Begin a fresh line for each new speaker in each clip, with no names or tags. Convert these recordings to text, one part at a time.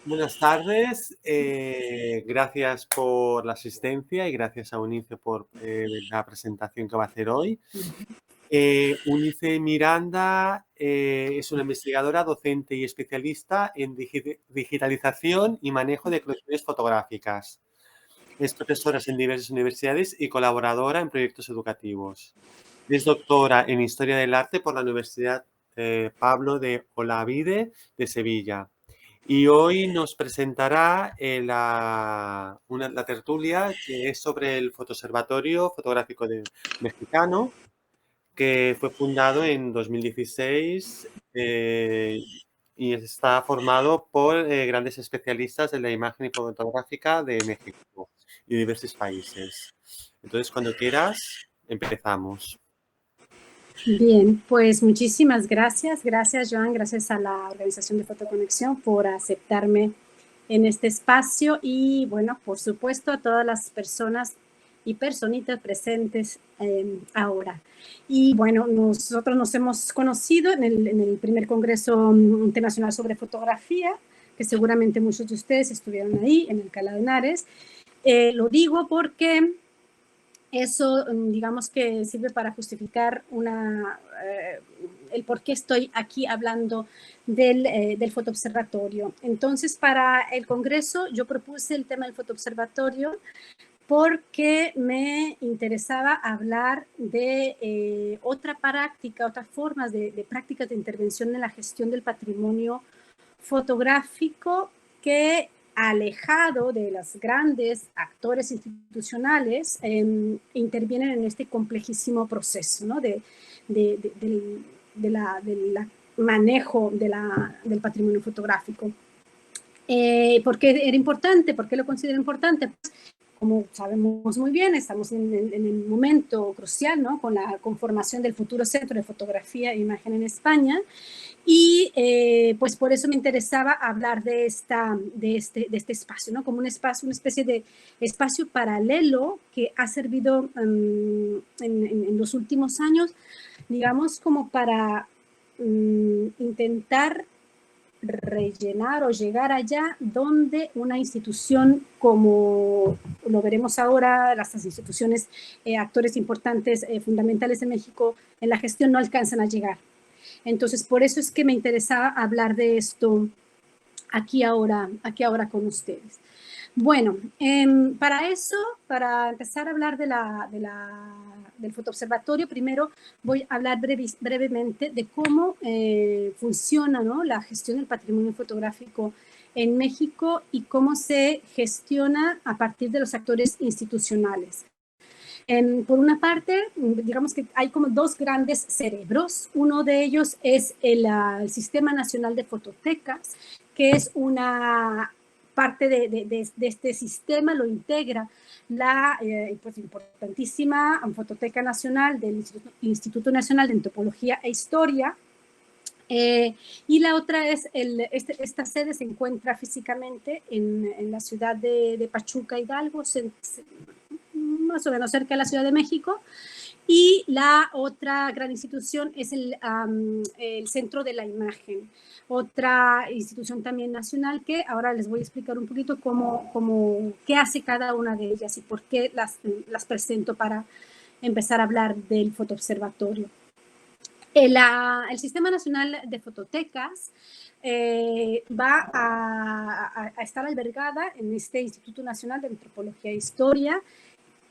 Buenas tardes, gracias por la asistencia y gracias a Unice por la presentación que va a hacer hoy. Unice Miranda es una investigadora, docente y especialista en digitalización y manejo de colecciones fotográficas. Es profesora en diversas universidades y colaboradora en proyectos educativos. Es doctora en Historia del Arte por la Universidad Pablo de Olavide de Sevilla. Y hoy nos presentará la tertulia que es sobre el Fotoobservatorio Fotográfico Mexicano, que fue fundado en 2016 y está formado por grandes especialistas en la imagen fotográfica de México y diversos países. Entonces, cuando quieras, empezamos.
Bien, pues muchísimas gracias. Gracias, Joan. Gracias a la Organización de Fotoconexión por aceptarme en este espacio y, bueno, por supuesto, a todas las personas y personitas presentes ahora. Y, bueno, nosotros nos hemos conocido en el primer Congreso Internacional sobre Fotografía, que seguramente muchos de ustedes estuvieron ahí, en Alcalá de Henares. Lo digo porque eso, digamos que sirve para justificar el por qué estoy aquí hablando del fotoobservatorio. Entonces, para el Congreso yo propuse el tema del fotoobservatorio porque me interesaba hablar de otra práctica, otras formas de prácticas de intervención en la gestión del patrimonio fotográfico que, alejado de los grandes actores institucionales, intervienen en este complejísimo proceso, ¿no? del manejo del patrimonio fotográfico. ¿Por qué era importante? ¿Por qué lo considero importante? Pues, como sabemos muy bien, estamos en el momento crucial, ¿no? Con la conformación del futuro Centro de Fotografía e Imagen en España. Y pues por eso me interesaba hablar de este espacio, ¿no? Como un espacio, una especie de espacio paralelo que ha servido en los últimos años, digamos, como para intentar rellenar o llegar allá donde una institución como lo veremos ahora, las instituciones, actores importantes, fundamentales en México en la gestión no alcanzan a llegar. Entonces, por eso es que me interesaba hablar de esto aquí ahora con ustedes. Bueno, para eso, para empezar a hablar del fotoobservatorio, primero voy a hablar brevemente de cómo funciona, ¿no?, la gestión del patrimonio fotográfico en México y cómo se gestiona a partir de los actores institucionales. Por una parte, digamos que hay como dos grandes cerebros. Uno de ellos es el Sistema Nacional de Fototecas, que es una parte de este sistema, lo integra la pues, importantísima Fototeca Nacional del Instituto Nacional de Antropología e Historia. Y la otra es, esta sede se encuentra físicamente en la ciudad de Pachuca, Hidalgo, más o menos cerca de la Ciudad de México. Y la otra gran institución es el Centro de la Imagen, otra institución también nacional que ahora les voy a explicar un poquito qué hace cada una de ellas y por qué las presento para empezar a hablar del fotoobservatorio. El Sistema Nacional de Fototecas va a estar albergada en este Instituto Nacional de Antropología e Historia.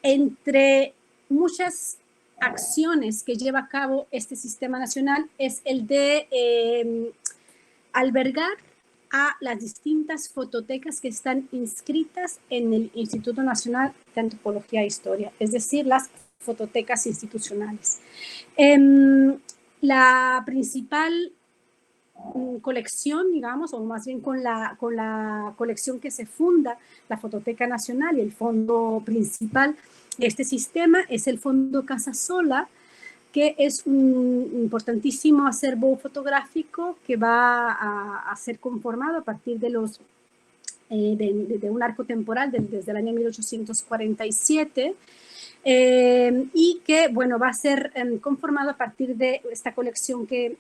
Entre muchas acciones que lleva a cabo este sistema nacional es el de albergar a las distintas fototecas que están inscritas en el Instituto Nacional de Antropología e Historia, es decir, las fototecas institucionales. La principal colección, digamos, o más bien con la colección que se funda, la Fototeca Nacional, y el fondo principal de este sistema es el Fondo Casasola, que es un importantísimo acervo fotográfico que va a ser conformado a partir de un arco temporal desde el año 1847, y que, bueno, va a ser conformado a partir de esta colección que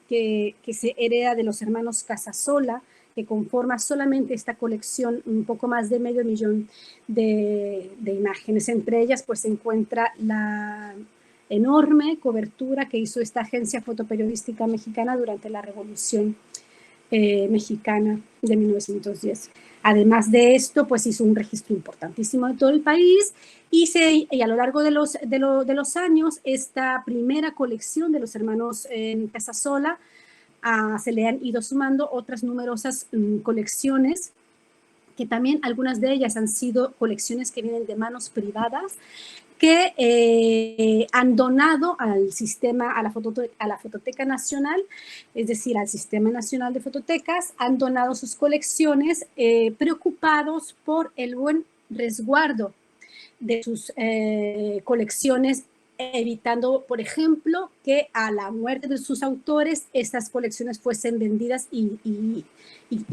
se hereda de los hermanos Casasola, que conforma solamente esta colección un poco más de 500.000 de imágenes. Entre ellas pues se encuentra la enorme cobertura que hizo esta agencia fotoperiodística mexicana durante la Revolución Mexicana de 1910. Además de esto, pues hizo un registro importantísimo de todo el país y a lo largo de los años, esta primera colección de los hermanos Casasola se le han ido sumando otras numerosas colecciones, que también algunas de ellas han sido colecciones que vienen de manos privadas, que han donado al sistema, a la Fototeca Nacional, es decir, al Sistema Nacional de Fototecas, han donado sus colecciones preocupados por el buen resguardo de sus colecciones, evitando, por ejemplo, que a la muerte de sus autores estas colecciones fuesen vendidas y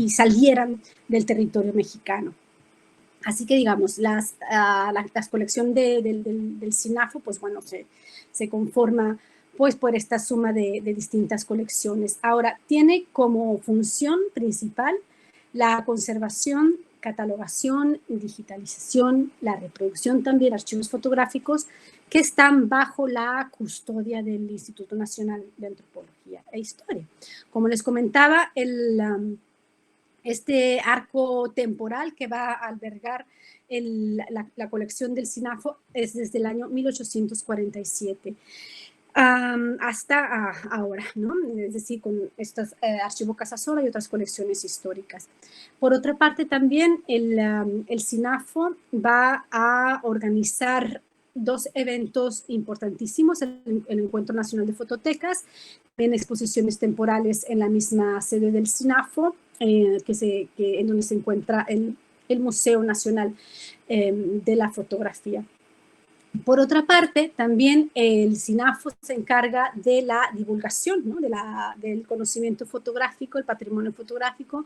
salieran del territorio mexicano. Así que, digamos, la colección del SINAFO, pues bueno, se conforma pues por esta suma de distintas colecciones. Ahora, tiene como función principal la conservación, catalogación, digitalización, la reproducción también de archivos fotográficos que están bajo la custodia del Instituto Nacional de Antropología e Historia. Como les comentaba, este arco temporal que va a albergar la colección del SINAFO es desde el año 1847 hasta ahora, ¿no? Es decir, con estos archivo Casasola y otras colecciones históricas. Por otra parte, también el SINAFO va a organizar dos eventos importantísimos: el Encuentro Nacional de Fototecas, en exposiciones temporales en la misma sede del SINAFO, en donde se encuentra el Museo Nacional de la Fotografía. Por otra parte, también el SINAFO se encarga de la divulgación, ¿no? del conocimiento fotográfico, el patrimonio fotográfico,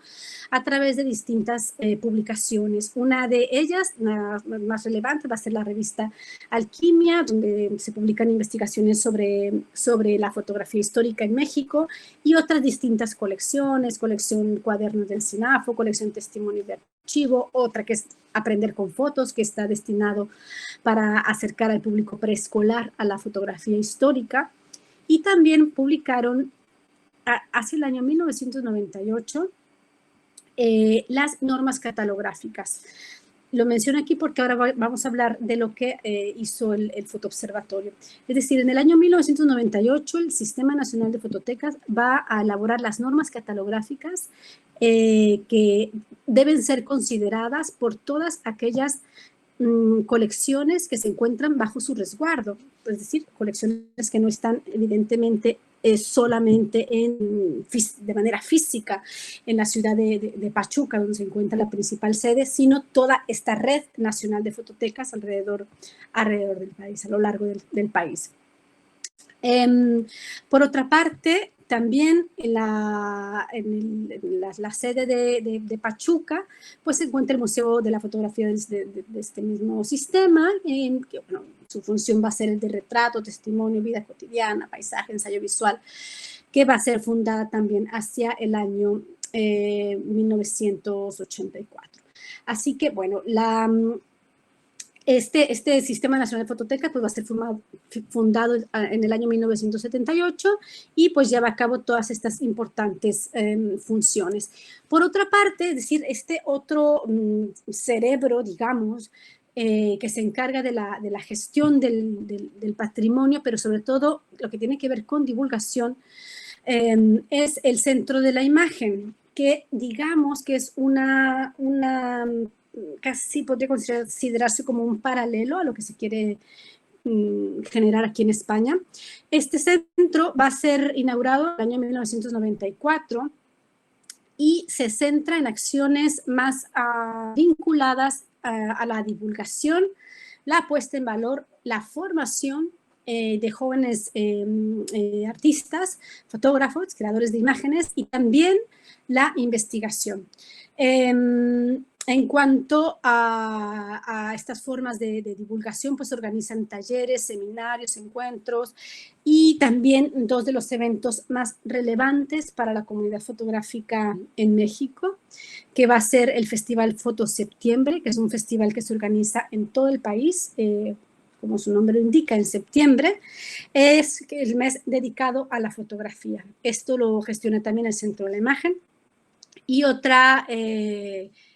a través de distintas publicaciones. Una de ellas, la más relevante, va a ser la revista Alquimia, donde se publican investigaciones sobre la fotografía histórica en México, y otras distintas colecciones: colección Cuadernos del SINAFO, colección Testimonios de Archivo, otra que es Aprender con Fotos, que está destinado para acercar al público preescolar a la fotografía histórica. Y también publicaron hacia el año 1998 las normas catalográficas. Lo menciono aquí porque ahora vamos a hablar de lo que hizo el Fotoobservatorio. Es decir, en el año 1998 el Sistema Nacional de Fototecas va a elaborar las normas catalográficas que deben ser consideradas por todas aquellas colecciones que se encuentran bajo su resguardo, es decir, colecciones que no están evidentemente solamente de manera física en la ciudad de Pachuca, donde se encuentra la principal sede, sino toda esta red nacional de fototecas alrededor del país, a lo largo del país. Por otra parte, también en la sede de Pachuca, pues se encuentra el Museo de la Fotografía de este mismo sistema, que bueno, su función va a ser el de retrato, testimonio, vida cotidiana, paisaje, ensayo visual, que va a ser fundada también hacia el año 1984. Así que, bueno, este Sistema Nacional de Fototecas pues va a ser fundado en el año 1978 y pues lleva a cabo todas estas importantes funciones. Por otra parte, es decir, este otro cerebro, digamos, que se encarga de la gestión del patrimonio, pero sobre todo lo que tiene que ver con divulgación, es el Centro de la Imagen, que digamos que es casi podría considerarse como un paralelo a lo que se quiere generar aquí en España. Este centro va a ser inaugurado en el año 1994 y se centra en acciones más vinculadas a la divulgación, la puesta en valor, la formación de jóvenes artistas, fotógrafos, creadores de imágenes, y también la investigación. en cuanto a estas formas de divulgación, pues organizan talleres, seminarios, encuentros y también dos de los eventos más relevantes para la comunidad fotográfica en México, que va a ser el Festival Foto Septiembre, que es un festival que se organiza en todo el país, como su nombre lo indica, en septiembre, es el mes dedicado a la fotografía. Esto lo gestiona también el Centro de la Imagen. Y otra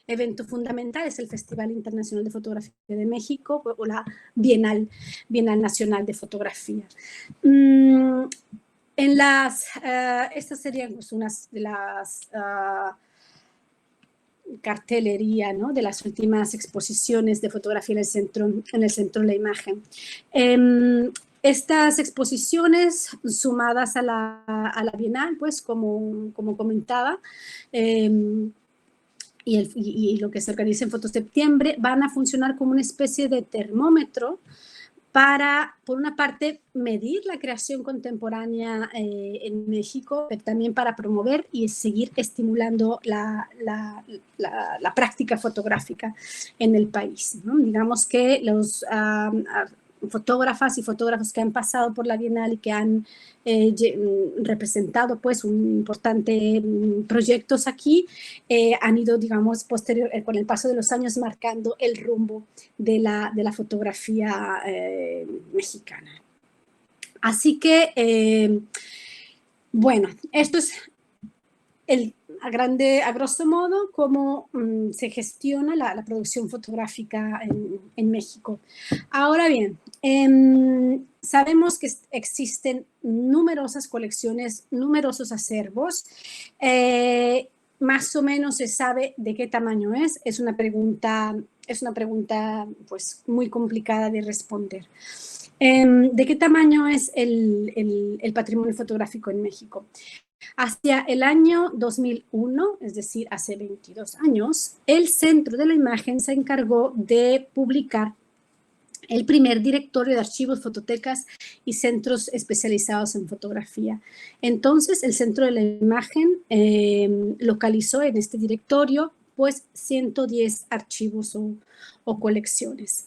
evento fundamental es el Festival Internacional de Fotografía de México o la Bienal Nacional de Fotografía. Estas serían pues, unas de las cartelería, ¿no?, de las últimas exposiciones de fotografía en el centro de la imagen. Estas exposiciones, sumadas a la Bienal, pues como comentaba, y lo que se organiza en Foto Septiembre, van a funcionar como una especie de termómetro para, por una parte, medir la creación contemporánea en México, pero también para promover y seguir estimulando la práctica fotográfica en el país, ¿no? Digamos que los fotógrafas y fotógrafos que han pasado por la Bienal y que han representado pues un importante proyectos aquí, han ido, digamos, con el paso de los años marcando el rumbo de la fotografía mexicana. Así que, bueno, esto es a grosso modo, cómo se gestiona la producción fotográfica en México. Ahora bien, sabemos que existen numerosas colecciones, numerosos acervos. Más o menos se sabe de qué tamaño es. Es una pregunta pues, muy complicada de responder. ¿De qué tamaño es el patrimonio fotográfico en México? Hacia el año 2001, es decir, hace 22 años, el Centro de la Imagen se encargó de publicar el primer directorio de archivos, fototecas y centros especializados en fotografía. Entonces, el Centro de la Imagen localizó en este directorio pues 110 archivos o colecciones.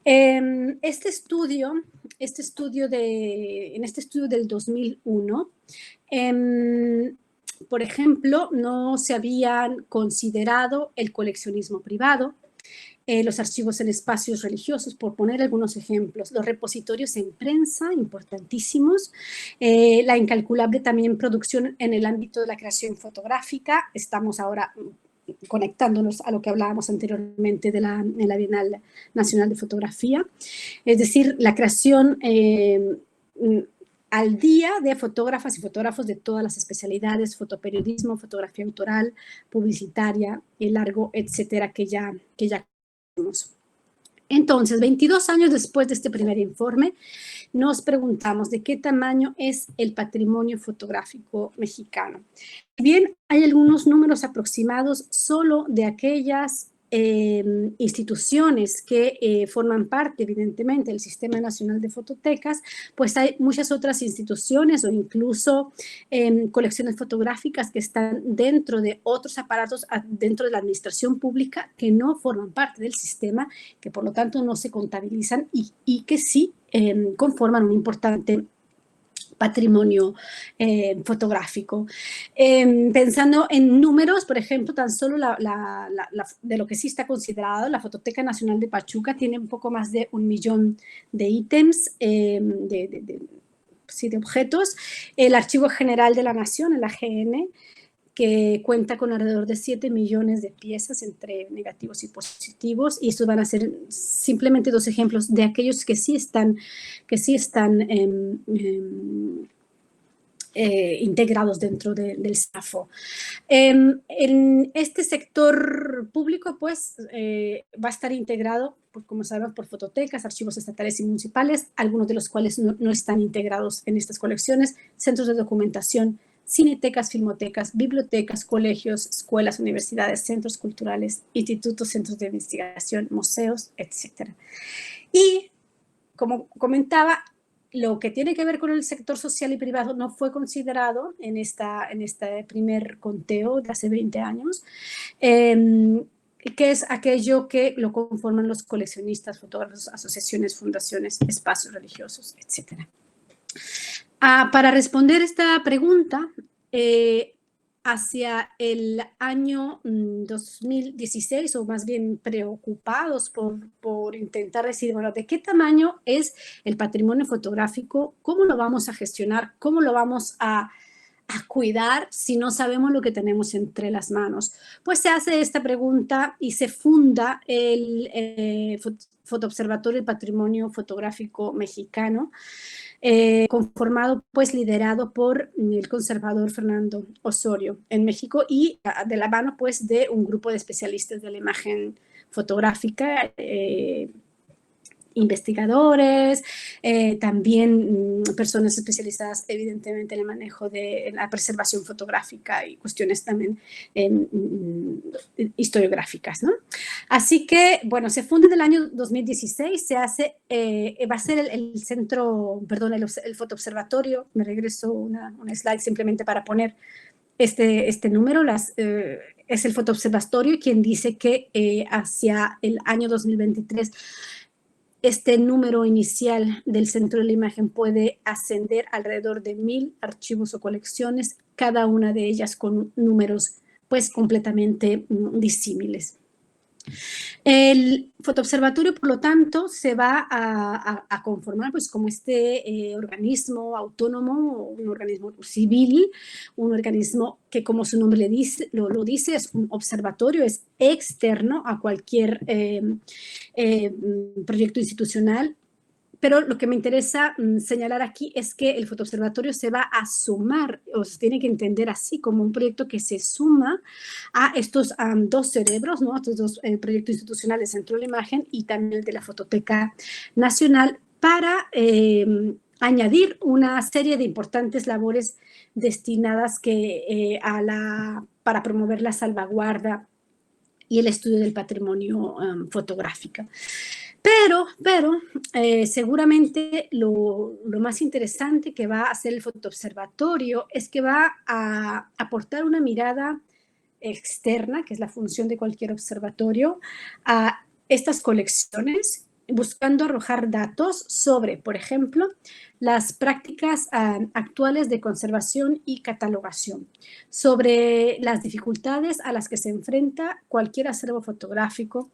En este estudio del 2001, por ejemplo, no se habían considerado el coleccionismo privado, los archivos en espacios religiosos, por poner algunos ejemplos, los repositorios en prensa, importantísimos, la incalculable también producción en el ámbito de la creación fotográfica. Estamos ahora conectándonos a lo que hablábamos anteriormente en la Bienal Nacional de Fotografía, es decir, la creación al día de fotógrafas y fotógrafos de todas las especialidades, fotoperiodismo, fotografía autoral, publicitaria, el largo, etcétera, que ya conocemos. Entonces, 22 años después de este primer informe, nos preguntamos de qué tamaño es el patrimonio fotográfico mexicano. Bien, hay algunos números aproximados solo de aquellas instituciones que forman parte, evidentemente, del Sistema Nacional de Fototecas, pues hay muchas otras instituciones o incluso colecciones fotográficas que están dentro de otros aparatos, dentro de la administración pública, que no forman parte del sistema, que por lo tanto no se contabilizan y que sí conforman un importante patrimonio fotográfico. Pensando en números, por ejemplo, tan solo de lo que sí está considerado, la Fototeca Nacional de Pachuca tiene un poco más de 1 millón de ítems, de objetos. El Archivo General de la Nación, el AGN, que cuenta con alrededor de 7 millones de piezas entre negativos y positivos, y estos van a ser simplemente 2 ejemplos de aquellos que sí están integrados dentro del SAFO. En este sector público, pues, va a estar integrado, pues, como sabemos, por fototecas, archivos estatales y municipales, algunos de los cuales no están integrados en estas colecciones, centros de documentación, cinetecas, filmotecas, bibliotecas, colegios, escuelas, universidades, centros culturales, institutos, centros de investigación, museos, etc. Y, como comentaba, lo que tiene que ver con el sector social y privado no fue considerado en este primer conteo de hace 20 años. que es aquello que lo conforman los coleccionistas, fotógrafos, asociaciones, fundaciones, espacios religiosos, etc. Para responder esta pregunta, hacia el año 2016, o más bien preocupados por intentar decir, bueno, ¿de qué tamaño es el patrimonio fotográfico? ¿Cómo lo vamos a gestionar? ¿Cómo lo vamos a cuidar si no sabemos lo que tenemos entre las manos? Pues se hace esta pregunta y se funda el Fotoobservatorio del Patrimonio Fotográfico Mexicano, conformado, pues liderado por el conservador Fernando Osorio en México y de la mano, pues, de un grupo de especialistas de la imagen fotográfica, investigadores, también personas especializadas evidentemente en el manejo de la preservación fotográfica y cuestiones también historiográficas, ¿no? Así que, bueno, se funda en el año 2016, se hace, va a ser el centro, perdón, el fotoobservatorio. Me regreso una slide simplemente para poner este número. Es el fotoobservatorio quien dice que hacia el año 2023 este número inicial del centro de la imagen puede ascender alrededor de 1,000 archivos o colecciones, cada una de ellas con números, pues, completamente disímiles. El fotoobservatorio, por lo tanto, se va a conformar, pues, como este organismo autónomo, un organismo civil, un organismo que, como su nombre lo dice, es un observatorio, es externo a cualquier proyecto institucional. Pero lo que me interesa señalar aquí es que el fotoobservatorio se va a sumar, o se tiene que entender así, como un proyecto que se suma a estos dos cerebros, ¿no? Estos dos proyectos institucionales, Centro de la Imagen y también el de la Fototeca Nacional, para añadir una serie de importantes labores destinadas para promover la salvaguarda y el estudio del patrimonio fotográfico. Pero seguramente lo más interesante que va a hacer el fotoobservatorio es que va a aportar una mirada externa, que es la función de cualquier observatorio, a estas colecciones, buscando arrojar datos sobre, por ejemplo, las prácticas actuales de conservación y catalogación, sobre las dificultades a las que se enfrenta cualquier acervo fotográfico.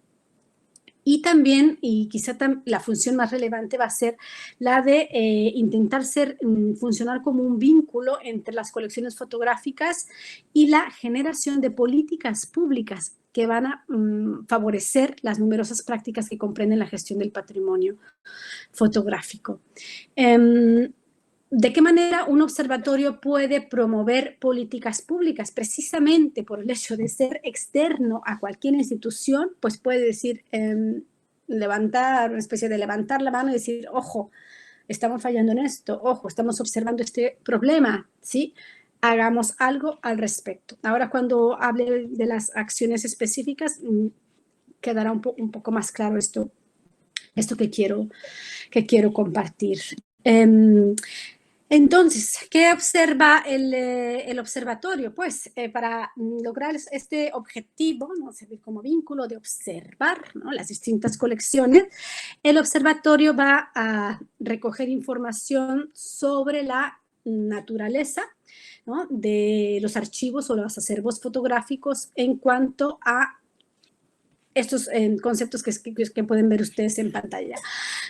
Y también, y quizá la función más relevante va a ser la de intentar funcionar como un vínculo entre las colecciones fotográficas y la generación de políticas públicas que van a favorecer las numerosas prácticas que comprenden la gestión del patrimonio fotográfico. ¿De qué manera un observatorio puede promover políticas públicas? Precisamente por el hecho de ser externo a cualquier institución, pues puede decir, levantar la mano y decir, ojo, estamos fallando en esto, ojo, estamos observando este problema, ¿sí? Hagamos algo al respecto. Ahora, cuando hable de las acciones específicas, quedará un poco más claro esto que quiero compartir. Entonces, ¿qué observa el observatorio? Pues para lograr este objetivo, ¿no? Servir como vínculo de observar, ¿no?, las distintas colecciones, el observatorio va a recoger información sobre la naturaleza, ¿no?, de los archivos o los acervos fotográficos en cuanto a estos conceptos que pueden ver ustedes en pantalla.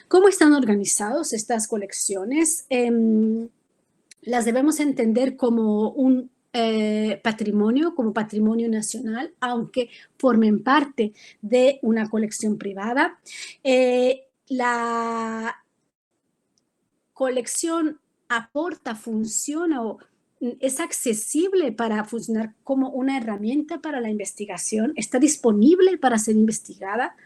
¿Cómo están organizados estas colecciones? Las debemos entender como un patrimonio, como patrimonio nacional, aunque formen parte de una colección privada. La colección aporta, funciona o es accesible para funcionar como una herramienta para la investigación, está disponible para ser investigada,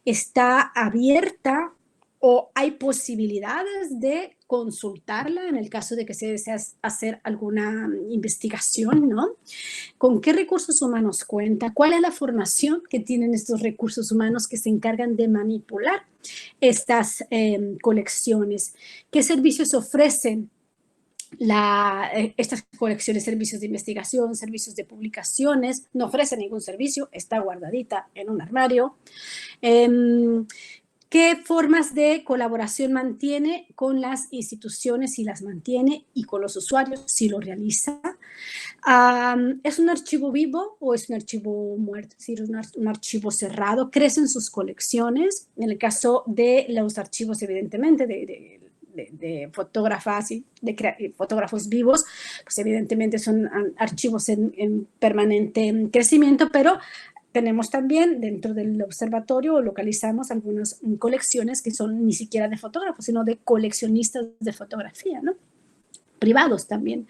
está abierta o hay posibilidades de consultarla en el caso de que se desee hacer alguna investigación, ¿no? ¿Con qué recursos humanos cuenta? ¿Cuál es la formación que tienen estos recursos humanos que se encargan de manipular estas colecciones? ¿Qué servicios ofrecen Estas colecciones, servicios de investigación, servicios de publicaciones, no ofrece ningún servicio, está guardadita en un armario. ¿Qué formas de colaboración mantiene con las instituciones, si las mantiene, y con los usuarios, si lo realiza? ¿Es un archivo vivo o es un archivo muerto? Es decir, un archivo cerrado. ¿Crecen sus colecciones? En el caso de los archivos, evidentemente, de fotógrafas y de fotógrafos vivos, pues evidentemente son archivos en permanente crecimiento, pero tenemos también dentro del observatorio, localizamos algunas colecciones que son ni siquiera de fotógrafos, sino de coleccionistas de fotografía, ¿no? Privados también.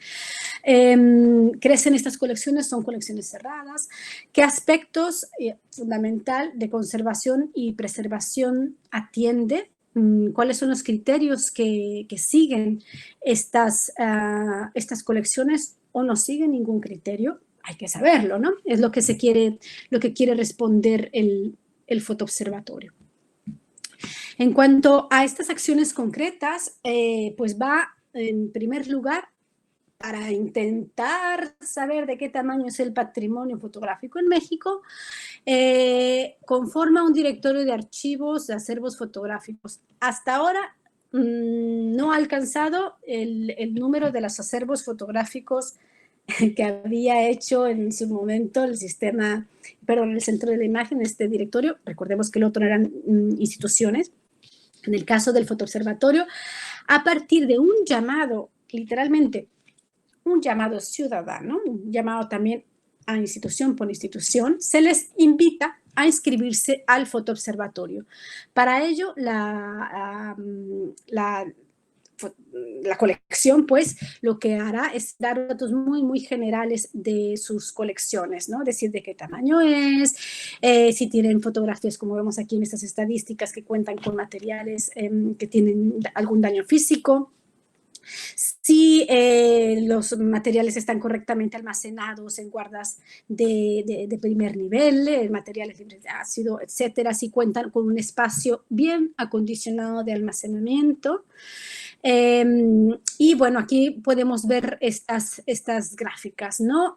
Crecen estas colecciones, son colecciones cerradas. ¿Qué aspectos fundamental de conservación y preservación atiende? ¿Cuáles son los criterios que siguen estas colecciones o no siguen ningún criterio? Hay que saberlo, ¿no? Es lo que quiere responder el fotoobservatorio. En cuanto a estas acciones concretas, pues va en primer lugar para intentar saber de qué tamaño es el patrimonio fotográfico en México, conforma un directorio de archivos, de acervos fotográficos. Hasta ahora no ha alcanzado el número de los acervos fotográficos que había hecho en su momento el centro de la imagen, este directorio. Recordemos que el otro eran instituciones. En el caso del fotoobservatorio, a partir de un llamado, literalmente, un llamado ciudadano, un llamado también a institución por institución, se les invita a inscribirse al fotoobservatorio. Para ello, la colección, pues, lo que hará es dar datos muy, muy generales de sus colecciones, ¿no? Decir de qué tamaño es, si tienen fotografías, como vemos aquí en estas estadísticas, que cuentan con materiales que tienen algún daño físico, si los materiales están correctamente almacenados en guardas de primer nivel, materiales libres de ácido, etcétera, si cuentan con un espacio bien acondicionado de almacenamiento. Y bueno, aquí podemos ver estas gráficas, ¿no?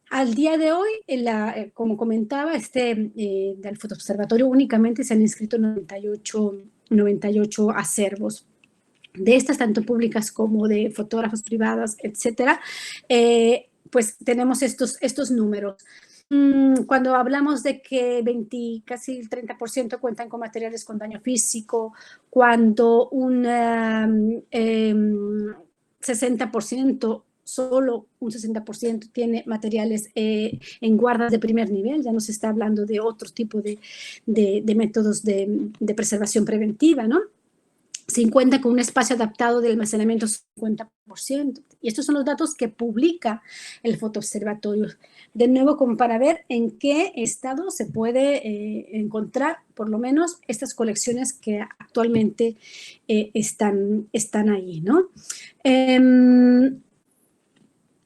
Al día de hoy, como comentaba, del fotoobservatorio únicamente se han inscrito 98 acervos. De estas, tanto públicas como de fotógrafos privados, etcétera, pues tenemos estos números. Cuando hablamos de que casi el 30% cuentan con materiales con daño físico, cuando un 60%, solo un 60% tiene materiales en guardas de primer nivel, ya no se está hablando de otro tipo de métodos de preservación preventiva, ¿no? Se cuenta con un espacio adaptado de almacenamiento 50%. Y estos son los datos que publica el fotoobservatorio. De nuevo, como para ver en qué estado se puede encontrar, por lo menos, estas colecciones que actualmente están ahí, ¿no?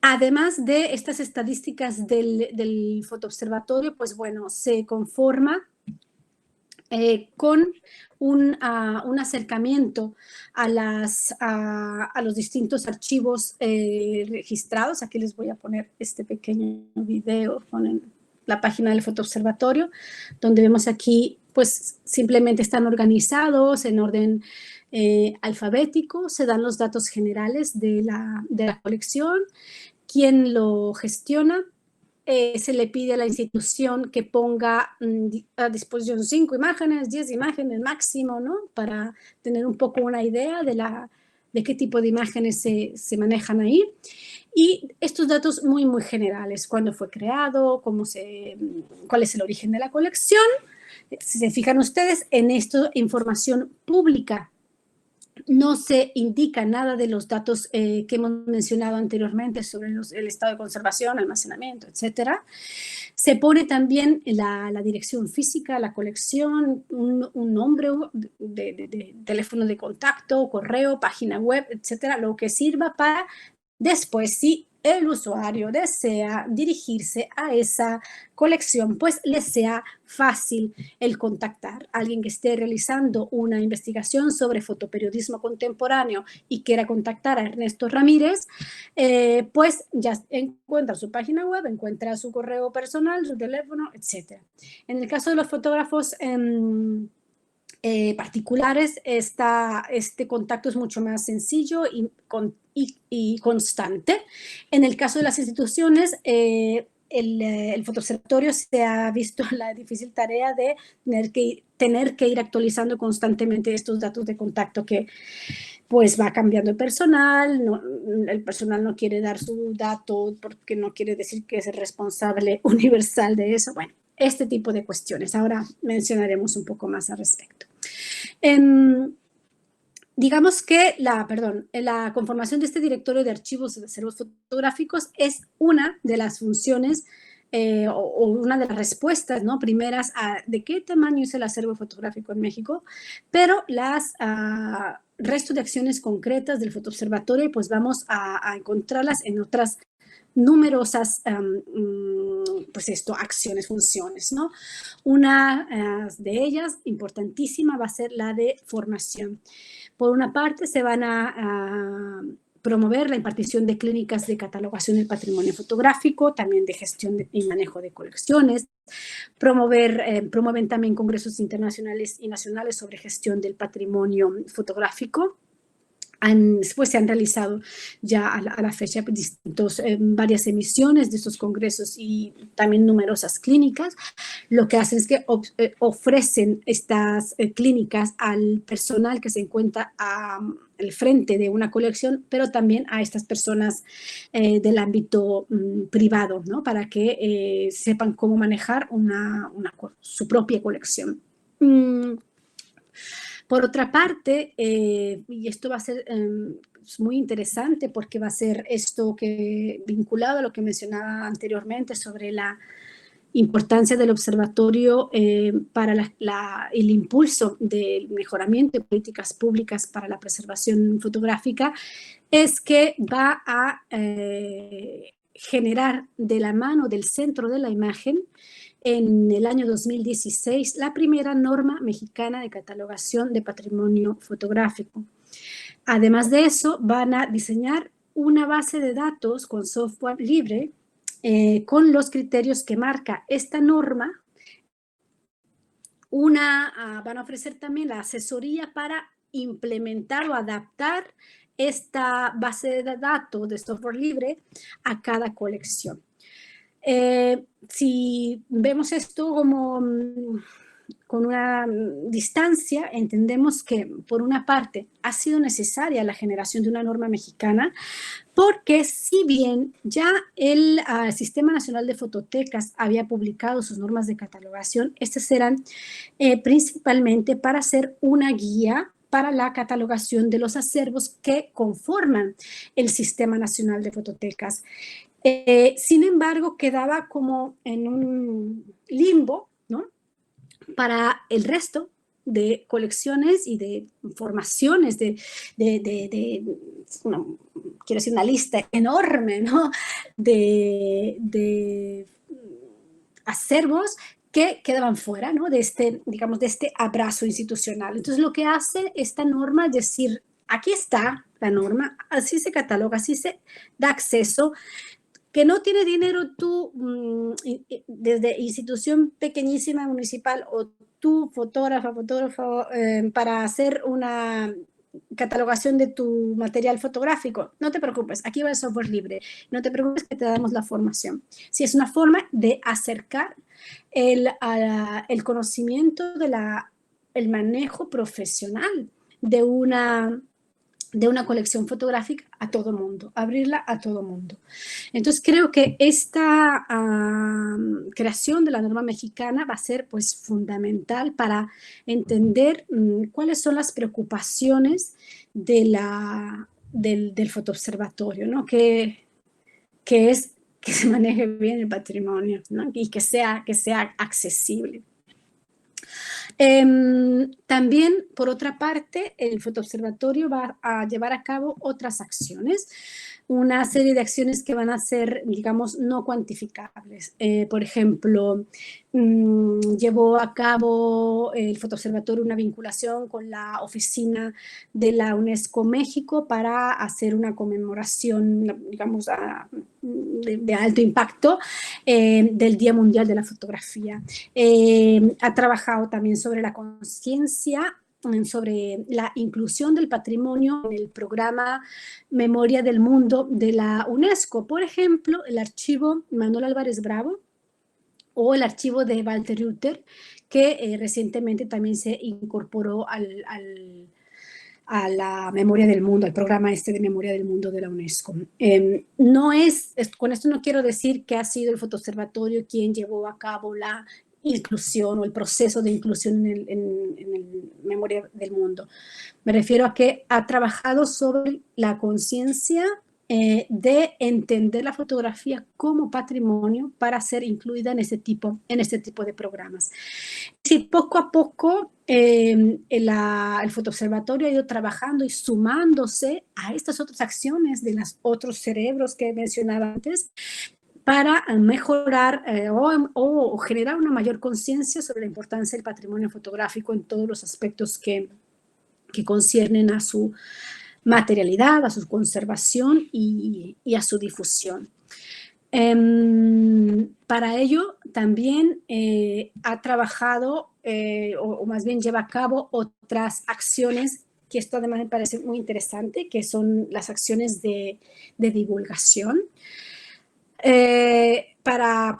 Además de estas estadísticas del fotoobservatorio, pues bueno, se conforma con un acercamiento a los distintos archivos registrados. Aquí les voy a poner este pequeño video con la página del fotoobservatorio, donde vemos aquí, pues simplemente están organizados en orden alfabético, se dan los datos generales de la colección, quién lo gestiona. Se le pide a la institución que ponga a disposición 5 imágenes, 10 imágenes máximo, ¿no? Para tener un poco una idea de qué tipo de imágenes se manejan ahí. Y estos datos muy, muy generales, cuándo fue creado, cuál es el origen de la colección. Si se fijan ustedes, en esto información pública. No se indica nada de los datos que hemos mencionado anteriormente sobre el estado de conservación, almacenamiento, etcétera. Se pone también la dirección física, la colección, un nombre de teléfono de contacto, correo, página web, etcétera, lo que sirva para después, si el usuario desea dirigirse a esa colección, pues le sea fácil el contactar a alguien que esté realizando una investigación sobre fotoperiodismo contemporáneo y quiera contactar a Ernesto Ramírez, pues ya encuentra su página web, encuentra su correo personal, su teléfono, etc. En el caso de los fotógrafos particulares, este contacto es mucho más sencillo y constante. En el caso de las instituciones, el fotoobservatorio se ha visto la difícil tarea de tener que ir actualizando constantemente estos datos de contacto que pues va cambiando el personal, el personal no quiere dar su dato porque no quiere decir que es el responsable universal de eso. Bueno, este tipo de cuestiones. Ahora mencionaremos un poco más al respecto. Digamos que la conformación de este directorio de archivos de acervos fotográficos es una de las funciones o una de las respuestas, ¿no?, primeras a de qué tamaño es el acervo fotográfico en México, pero las resto de acciones concretas del fotoobservatorio, pues vamos a encontrarlas en otras numerosas pues acciones, funciones, ¿no? Una de ellas, importantísima, va a ser la de formación. Por una parte, se van a promover la impartición de clínicas de catalogación del patrimonio fotográfico, también de gestión y manejo de colecciones, promueven también congresos internacionales y nacionales sobre gestión del patrimonio fotográfico. Pues se han realizado ya a la fecha varias emisiones de estos congresos y también numerosas clínicas. Lo que hacen es que ofrecen estas clínicas al personal que se encuentra al frente de una colección, pero también a estas personas del ámbito privado, ¿no?, para que sepan cómo manejar su propia colección. Por otra parte, y esto va a ser muy interesante porque va a ser esto vinculado a lo que mencionaba anteriormente sobre la importancia del observatorio para el impulso del mejoramiento de políticas públicas para la preservación fotográfica, es que va a generar de la mano del Centro de la Imagen en el año 2016 la primera norma mexicana de catalogación de patrimonio fotográfico. Además de eso, van a diseñar una base de datos con software libre con los criterios que marca esta norma. Van a ofrecer también la asesoría para implementar o adaptar esta base de datos de software libre a cada colección. Si vemos esto como con una distancia, entendemos que, por una parte, ha sido necesaria la generación de una norma mexicana, porque si bien ya el Sistema Nacional de Fototecas había publicado sus normas de catalogación, estas eran principalmente para hacer una guía para la catalogación de los acervos que conforman el Sistema Nacional de Fototecas. Sin embargo, quedaba como en un limbo, ¿no?, para el resto de colecciones y de formaciones quiero decir, una lista enorme, ¿no?, de acervos que quedaban fuera, ¿no?, de este abrazo institucional. Entonces, lo que hace esta norma es decir, aquí está la norma, así se cataloga, así se da acceso. Que no tiene dinero tú, desde institución pequeñísima municipal o tú, fotógrafo, para hacer una catalogación de tu material fotográfico, no te preocupes, aquí va el software libre, no te preocupes que te damos la formación. Sí, es una forma de acercar el conocimiento el manejo profesional de una colección fotográfica a todo mundo, abrirla a todo mundo. Entonces, creo que esta creación de la norma mexicana va a ser pues fundamental para entender cuáles son las preocupaciones del fotoobservatorio, ¿no?, que es que se maneje bien el patrimonio, ¿no?, y que sea accesible. También, por otra parte, el fotoobservatorio va a llevar a cabo otras acciones. una serie de acciones que van a ser, digamos, no cuantificables. Por ejemplo, llevó a cabo el Fotoobservatorio una vinculación con la oficina de la UNESCO México para hacer una conmemoración, digamos, de alto impacto del Día Mundial de la Fotografía. Ha trabajado también sobre la conciencia, sobre la inclusión del patrimonio en el programa Memoria del Mundo de la UNESCO. Por ejemplo, el archivo Manuel Álvarez Bravo o el archivo de Walter Reuther, que recientemente también se incorporó a la Memoria del Mundo, al programa este de Memoria del Mundo de la UNESCO. Con esto no quiero decir que ha sido el Fotoobservatorio quien llevó a cabo la inclusión o el proceso de inclusión en el Memoria del Mundo. Me refiero a que ha trabajado sobre la conciencia de entender la fotografía como patrimonio para ser incluida en este tipo de programas. Sí, poco a poco el Fotoobservatorio ha ido trabajando y sumándose a estas otras acciones de los otros cerebros que mencionaba antes, para mejorar o generar una mayor conciencia sobre la importancia del patrimonio fotográfico en todos los aspectos que conciernen a su materialidad, a su conservación y a su difusión. Para ello también ha trabajado, o más bien lleva a cabo otras acciones, que esto además me parece muy interesante, que son las acciones de divulgación. Para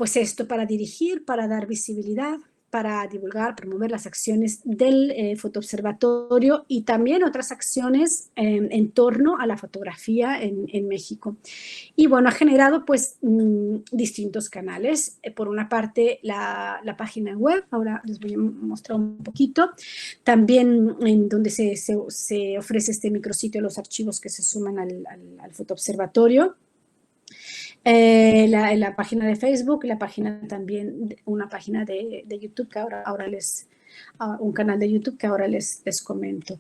dirigir, para dar visibilidad, para divulgar, promover las acciones del Fotoobservatorio y también otras acciones en torno a la fotografía en México. Y bueno, ha generado pues distintos canales. Por una parte, la página web, ahora les voy a mostrar un poquito, también en donde se ofrece este micrositio a los archivos que se suman al Fotoobservatorio. La página de Facebook, la página también, una página de YouTube que ahora un canal de YouTube que ahora les comento.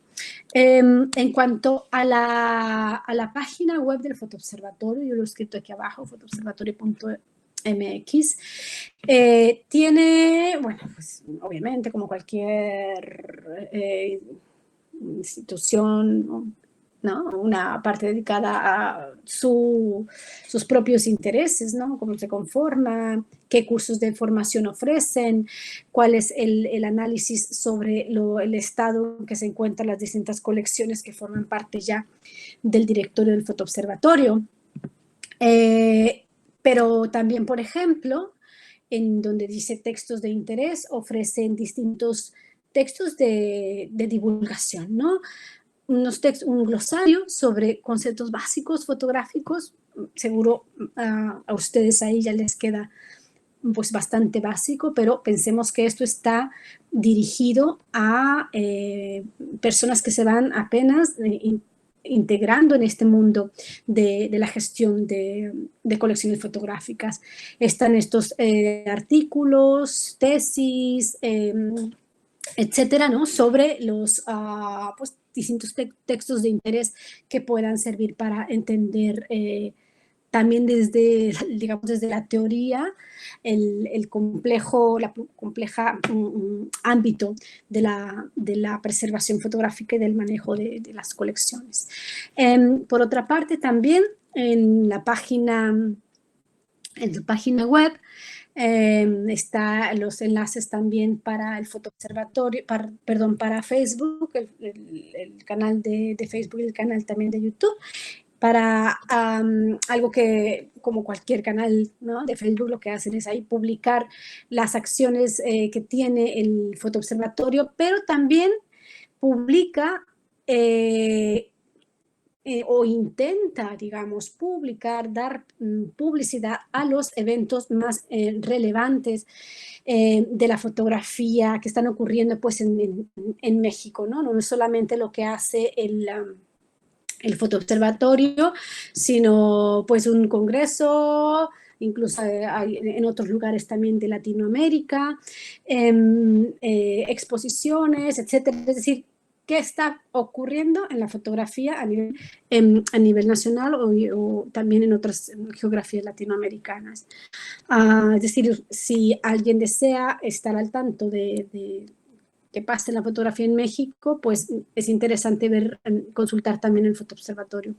En cuanto a la página web del Fotoobservatorio, yo lo he escrito aquí abajo, fotoobservatorio.mx, tiene, bueno, pues obviamente como cualquier institución, ¿no? Una parte dedicada a sus propios intereses, ¿no? Cómo se conforma, qué cursos de formación ofrecen, cuál es el análisis sobre el estado en que se encuentran las distintas colecciones que forman parte ya del directorio del Fotoobservatorio. Pero también, por ejemplo, en donde dice textos de interés, ofrecen distintos textos de divulgación, ¿no? Un glosario sobre conceptos básicos fotográficos, seguro a ustedes ahí ya les queda pues bastante básico, pero pensemos que esto está dirigido a personas que se van apenas integrando en este mundo de la gestión de colecciones fotográficas. Están estos artículos, tesis, etcétera, ¿no? Sobre los pues, distintos textos de interés que puedan servir para entender también desde la teoría la compleja ámbito de la preservación fotográfica y del manejo de las colecciones. Por otra parte, también en la página web están los enlaces también para el Fotoobservatorio, para Facebook, el canal de Facebook y el canal también de YouTube, para algo que, como cualquier canal, ¿no?, de Facebook, lo que hacen es ahí publicar las acciones que tiene el Fotoobservatorio, pero también publica o intenta, digamos, dar publicidad a los eventos más relevantes de la fotografía que están ocurriendo pues en México, ¿no? No es solamente lo que hace el Fotoobservatorio, sino pues un congreso, incluso hay en otros lugares también de Latinoamérica, exposiciones, etcétera. Es decir, qué está ocurriendo en la fotografía a nivel nacional o también en otras geografías latinoamericanas. Es decir, si alguien desea estar al tanto de qué pasa en la fotografía en México, pues es interesante consultar también el Fotoobservatorio.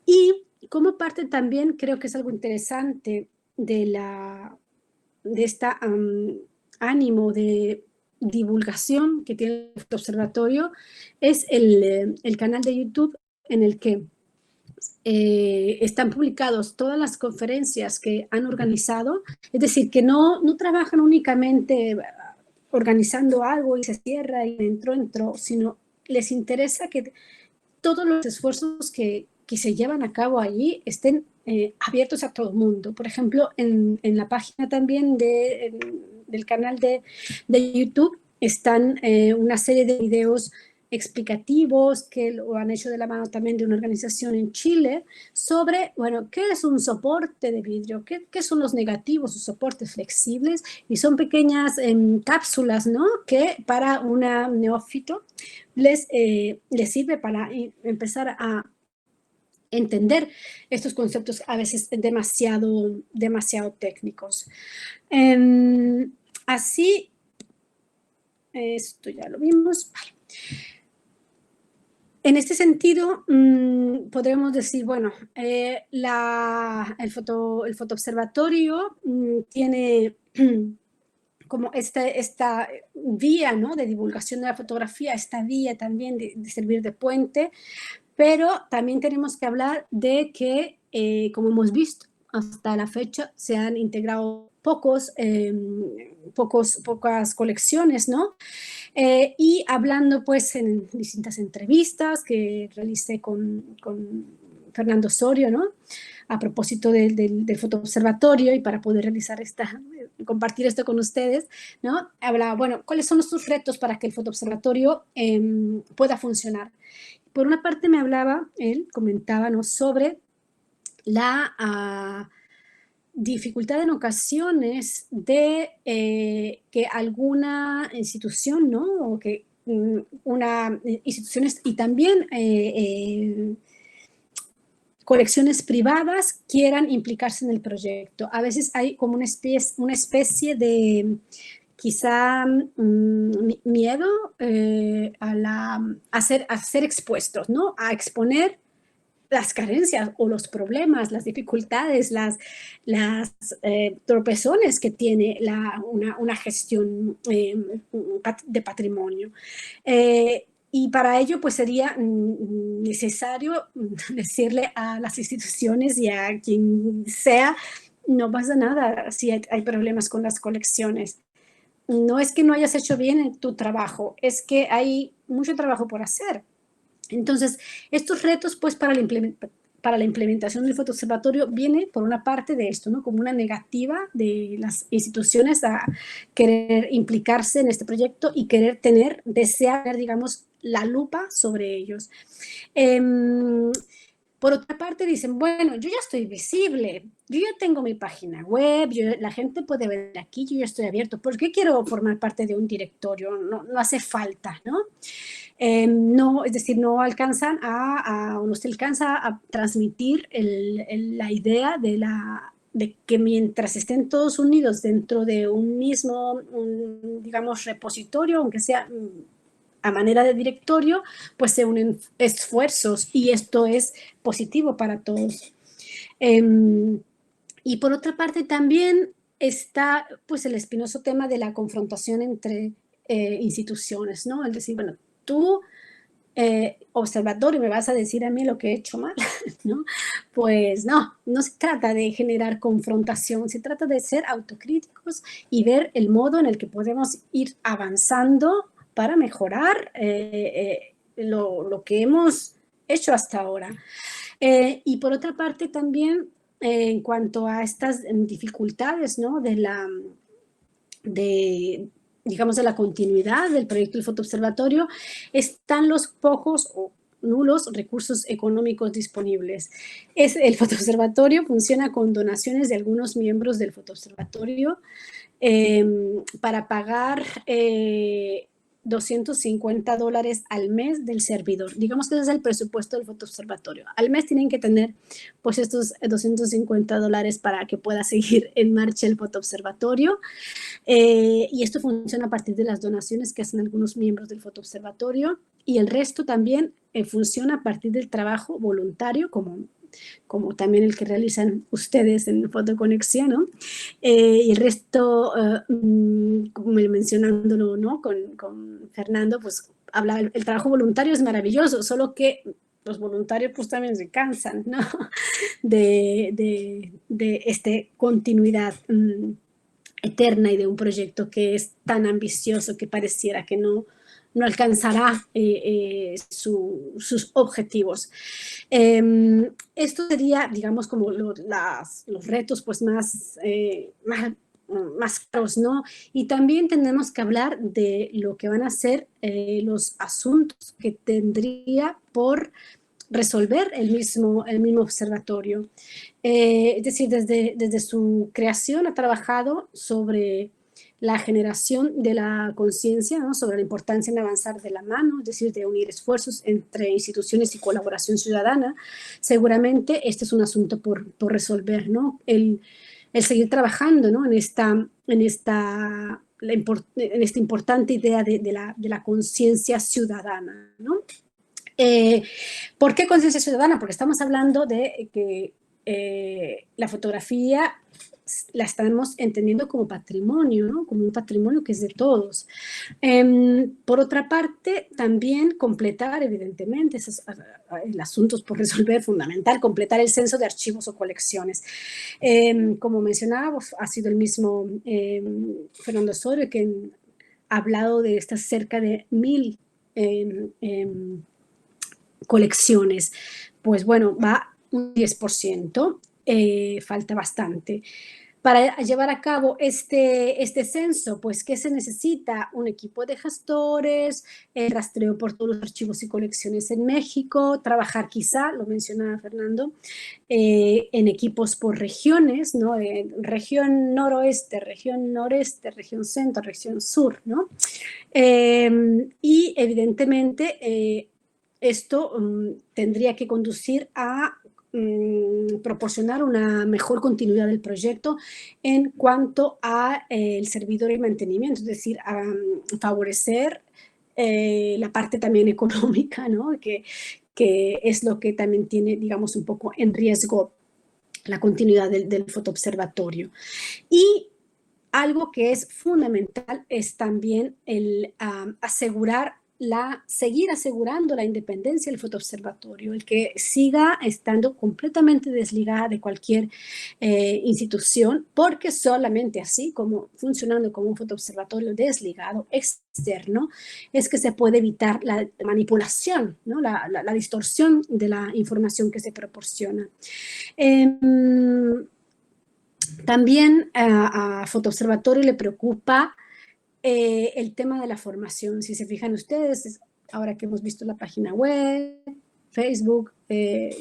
Y como parte también, creo que es algo interesante de esta ánimo de divulgación que tiene el Observatorio, es el canal de YouTube en el que están publicados todas las conferencias que han organizado, es decir, que no trabajan únicamente organizando algo y se cierra y entró, sino les interesa que todos los esfuerzos que se llevan a cabo allí estén abiertos a todo el mundo. Por ejemplo, en la página también del canal de YouTube están una serie de videos explicativos que lo han hecho de la mano también de una organización en Chile sobre, bueno, qué es un soporte de vidrio, qué son los negativos o soportes flexibles, y son pequeñas cápsulas, ¿no?, que para un neófito les sirve para empezar a entender estos conceptos a veces demasiado técnicos. Así, esto ya lo vimos. Vale. En este sentido, podremos decir, bueno, el fotoobservatorio tiene como esta vía, ¿no?, de divulgación de la fotografía, esta vía también de servir de puente, pero también tenemos que hablar de que, como hemos visto, hasta la fecha se han integrado pocas colecciones, ¿no? Y hablando pues en distintas entrevistas que realicé con Fernando Osorio, ¿no?, a propósito del fotoobservatorio, y para poder compartir esto con ustedes, ¿no?, hablaba, bueno, ¿cuáles son los retos para que el fotoobservatorio pueda funcionar? Por una parte él comentaba, ¿no?, sobre la dificultad en ocasiones de que alguna institución, ¿no?, o que instituciones y también colecciones privadas quieran implicarse en el proyecto. A veces hay como una especie de quizá miedo a ser expuestos, ¿no?, a exponer las carencias o los problemas, las dificultades, las tropezones que tiene una gestión de patrimonio. Y para ello, pues sería necesario decirle a las instituciones y a quien sea, no pasa nada si hay problemas con las colecciones. No es que no hayas hecho bien tu trabajo, es que hay mucho trabajo por hacer. Entonces, estos retos, pues, para la implementación del fotoobservatorio viene por una parte de esto, ¿no?, como una negativa de las instituciones a querer implicarse en este proyecto y desear, digamos, la lupa sobre ellos. Por otra parte dicen, bueno, yo ya estoy visible, yo ya tengo mi página web, la gente puede ver aquí, yo ya estoy abierto, ¿por qué quiero formar parte de un directorio? No hace falta, ¿no? No, es decir, no alcanzan no se alcanza a transmitir la idea de que mientras estén todos unidos dentro de un mismo, digamos, repositorio, aunque sea a manera de directorio, pues se unen esfuerzos y esto es positivo para todos. Y por otra parte también está pues el espinoso tema de la confrontación entre instituciones, ¿no? Es decir, bueno, tú, observatorio, me vas a decir a mí lo que he hecho mal, ¿no? Pues no se trata de generar confrontación, se trata de ser autocríticos y ver el modo en el que podemos ir avanzando para mejorar lo que hemos hecho hasta ahora. Y por otra parte también, en cuanto a estas dificultades, ¿no?, digamos, de la continuidad del proyecto del fotoobservatorio, están los pocos o nulos recursos económicos disponibles. El fotoobservatorio funciona con donaciones de algunos miembros del fotoobservatorio para pagar $250 al mes del servidor. Digamos que ese es el presupuesto del fotoobservatorio. Al mes tienen que tener pues estos $250 para que pueda seguir en marcha el fotoobservatorio. Y esto funciona a partir de las donaciones que hacen algunos miembros del fotoobservatorio, y el resto también funciona a partir del trabajo voluntario, como también el que realizan ustedes en Fotoconexión, ¿no? Y el resto, como mencionándolo, ¿no? con Fernando, pues el trabajo voluntario es maravilloso, solo que los voluntarios pues también se cansan, ¿no? de esta continuidad eterna y de un proyecto que es tan ambicioso que pareciera que no alcanzará sus objetivos. Esto sería, digamos, como los retos pues más caros, ¿no? Y también tenemos que hablar de lo que van a ser los asuntos que tendría por resolver el mismo observatorio. Es decir, desde su creación ha trabajado sobre la generación de la conciencia, ¿no? Sobre la importancia en avanzar de la mano, es decir, de unir esfuerzos entre instituciones y colaboración ciudadana. Seguramente este es un asunto por resolver, ¿no? El seguir trabajando, ¿no? en esta importante idea de la conciencia ciudadana, ¿no? ¿Por qué conciencia ciudadana? Porque estamos hablando de que la fotografía la estamos entendiendo como patrimonio, ¿no? Como un patrimonio que es de todos. Por otra parte, también completar, evidentemente, esos asuntos por resolver, fundamental, completar el censo de archivos o colecciones. Como mencionábamos, ha sido el mismo Fernando Osorio quien ha hablado de estas cerca de 1000 colecciones. Pues bueno, va un 10%, falta bastante. Para llevar a cabo este censo, pues, ¿qué se necesita? Un equipo de gestores, el rastreo por todos los archivos y colecciones en México, trabajar quizá, lo mencionaba Fernando, en equipos por regiones, ¿no? Región noroeste, región noreste, región centro, región sur, ¿no? Y evidentemente esto tendría que conducir a proporcionar una mejor continuidad del proyecto en cuanto a el servidor y mantenimiento, es decir, a favorecer la parte también económica, ¿no? que es lo que también tiene, digamos, un poco en riesgo la continuidad del fotoobservatorio. Y algo que es fundamental es también el seguir asegurando la independencia del fotoobservatorio, el que siga estando completamente desligada de cualquier institución, porque solamente así, como funcionando como un fotoobservatorio desligado, externo, es que se puede evitar la manipulación, ¿no? la distorsión de la información que se proporciona. También a Fotoobservatorio le preocupa el tema de la formación. Si se fijan ustedes, ahora que hemos visto la página web, Facebook,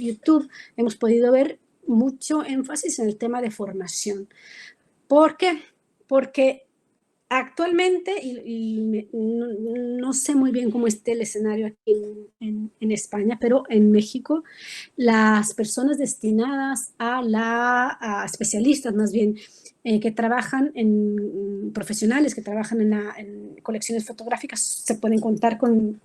YouTube, hemos podido ver mucho énfasis en el tema de formación. ¿Por qué? Porque actualmente, y no sé muy bien cómo esté el escenario aquí en España, pero en México, las personas destinadas a especialistas más bien, que trabajan profesionales que trabajan en colecciones fotográficas, se pueden contar con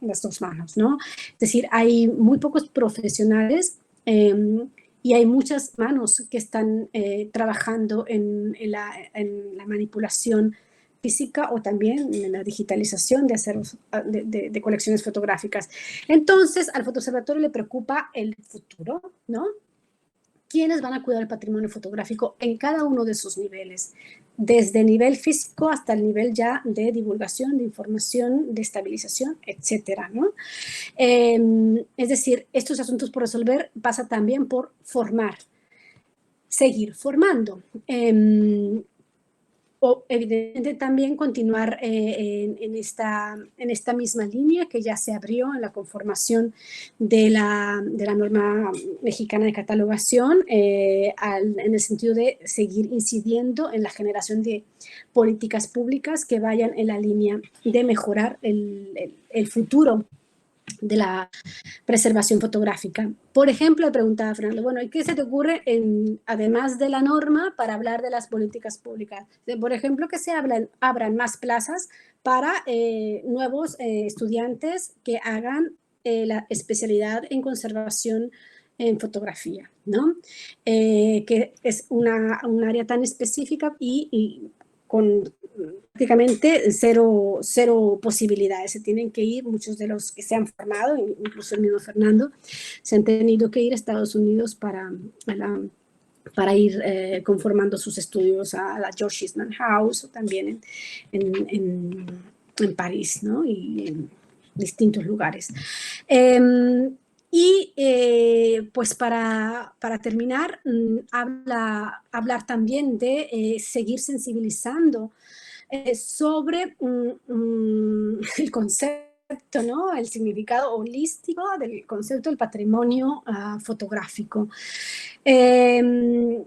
las dos manos, ¿no? Es decir, hay muy pocos profesionales y hay muchas manos que están trabajando en la manipulación física o también en la digitalización de acervos de colecciones fotográficas. Entonces, al fotoobservatorio le preocupa el futuro, ¿no? ¿Quiénes van a cuidar el patrimonio fotográfico en cada uno de sus niveles? Desde el nivel físico hasta el nivel ya de divulgación, de información, de estabilización, etcétera, ¿no? Es decir, estos asuntos por resolver pasa también por formar, seguir formando. o evidentemente también continuar en esta misma línea que ya se abrió en la conformación de la norma mexicana de catalogación, en el sentido de seguir incidiendo en la generación de políticas públicas que vayan en la línea de mejorar el futuro de la preservación fotográfica. Por ejemplo, le preguntaba a Fernando, bueno, ¿y qué se te ocurre además de la norma para hablar de las políticas públicas? Por ejemplo, que se abran más plazas para nuevos estudiantes que hagan la especialidad en conservación en fotografía, ¿no? Que es un área tan específica y con prácticamente cero posibilidades. Se tienen que ir, muchos de los que se han formado, incluso el mismo Fernando, se han tenido que ir a Estados Unidos para ir conformando sus estudios a la George Eastman House o también en París, ¿no? Y en distintos lugares. Pues para terminar, hablar también de seguir sensibilizando sobre el concepto, ¿no? El significado holístico del concepto del patrimonio fotográfico, que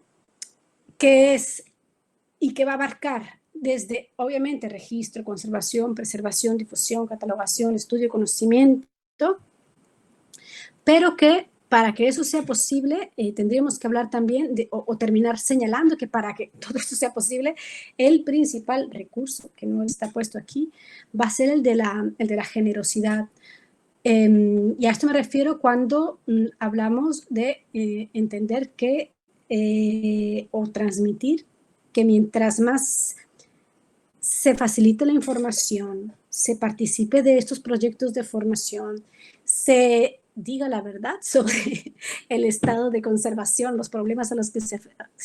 es y que va a abarcar desde, obviamente, registro, conservación, preservación, difusión, catalogación, estudio, conocimiento, pero que para que eso sea posible, tendríamos que hablar también o terminar señalando que para que todo esto sea posible, el principal recurso, que no está puesto aquí, va a ser el de la generosidad. Y a esto me refiero cuando hablamos de entender que o transmitir que mientras más se facilite la información, se participe de estos proyectos de formación, se diga la verdad sobre el estado de conservación, los problemas a los que se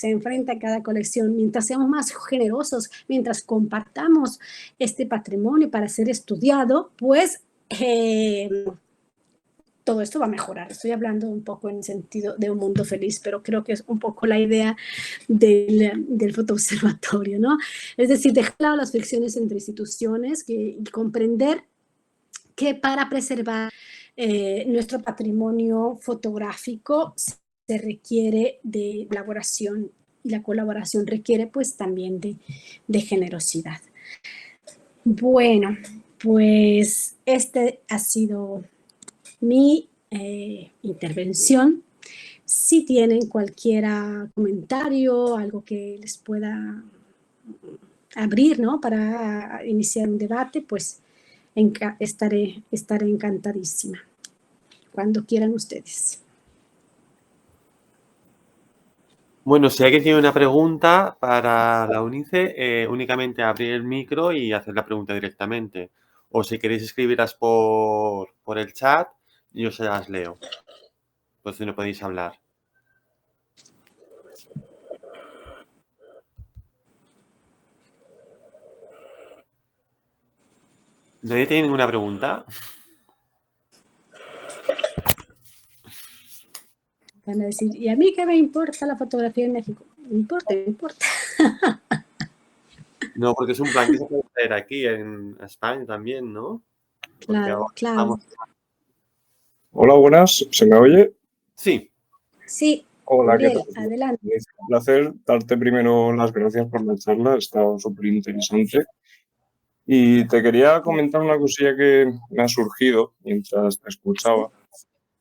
enfrenta cada colección, mientras seamos más generosos, mientras compartamos este patrimonio para ser estudiado, pues todo esto va a mejorar. Estoy hablando un poco en el sentido de un mundo feliz, pero creo que es un poco la idea del fotoobservatorio, ¿no? Es decir, dejar de lado las fricciones entre instituciones y comprender que para preservar nuestro patrimonio fotográfico se requiere de colaboración y la colaboración requiere pues también de generosidad. Bueno, pues este ha sido mi intervención. Si tienen cualquier comentario, algo que les pueda abrir, ¿no? Para iniciar un debate, pues estaré encantadísima. Cuando quieran ustedes.
Bueno, si alguien tiene una pregunta para la UNICE, únicamente abrir el micro y hacer la pregunta directamente. O si queréis escribirlas por el chat, yo se las leo. Entonces no podéis hablar. ¿Nadie tiene ninguna pregunta?
Van a decir, ¿y a mí qué me importa la fotografía en México? Me importa, me importa.
No, porque es un plan que se puede hacer aquí en España también, ¿no?
Claro, claro.
Hola, buenas. ¿Se me oye?
Sí.
Sí.
Hola, ¿qué
Uriel,
tal?
adelante.
Es un placer darte primero las gracias por la charla, ha estado súper interesante. Y te quería comentar una cosilla que me ha surgido mientras te escuchaba,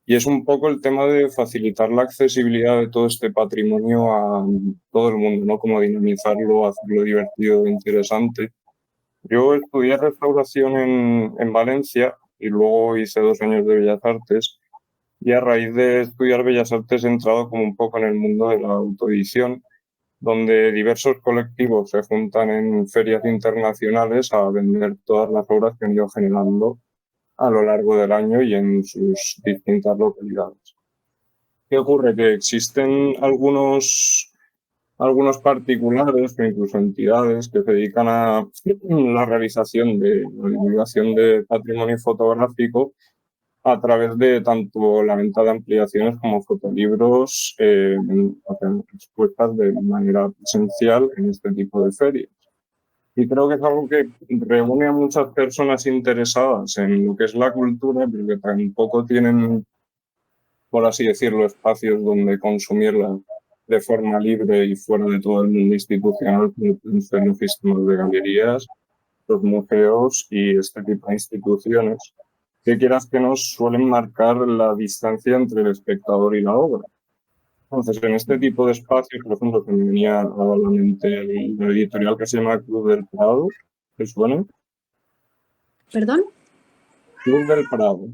y es un poco el tema de facilitar la accesibilidad de todo este patrimonio a todo el mundo, ¿no? Como dinamizarlo, hacerlo divertido e interesante. Yo estudié restauración en Valencia y luego hice 2 años de Bellas Artes. Y a raíz de estudiar Bellas Artes he entrado como un poco en el mundo de la autoedición, donde diversos colectivos se juntan en ferias internacionales a vender todas las obras que han ido generando a lo largo del año y en sus distintas localidades. ¿Qué ocurre? Que existen algunos particulares o incluso entidades que se dedican a la realización de la divulgación de patrimonio fotográfico a través de tanto la venta de ampliaciones como fotolibros, expuestas de manera presencial en este tipo de ferias. Y creo que es algo que reúne a muchas personas interesadas en lo que es la cultura, pero que tampoco tienen, por así decirlo, espacios donde consumirla de forma libre y fuera de todo el mundo institucional, como pueden ser los sistemas de galerías, los museos y este tipo de instituciones, que quieras que no suelen marcar la distancia entre el espectador y la obra. Entonces, en este tipo de espacios, por ejemplo, que me venía a la mente la editorial que se llama Club del Prado, ¿te suena?
¿Perdón?
Club del Prado.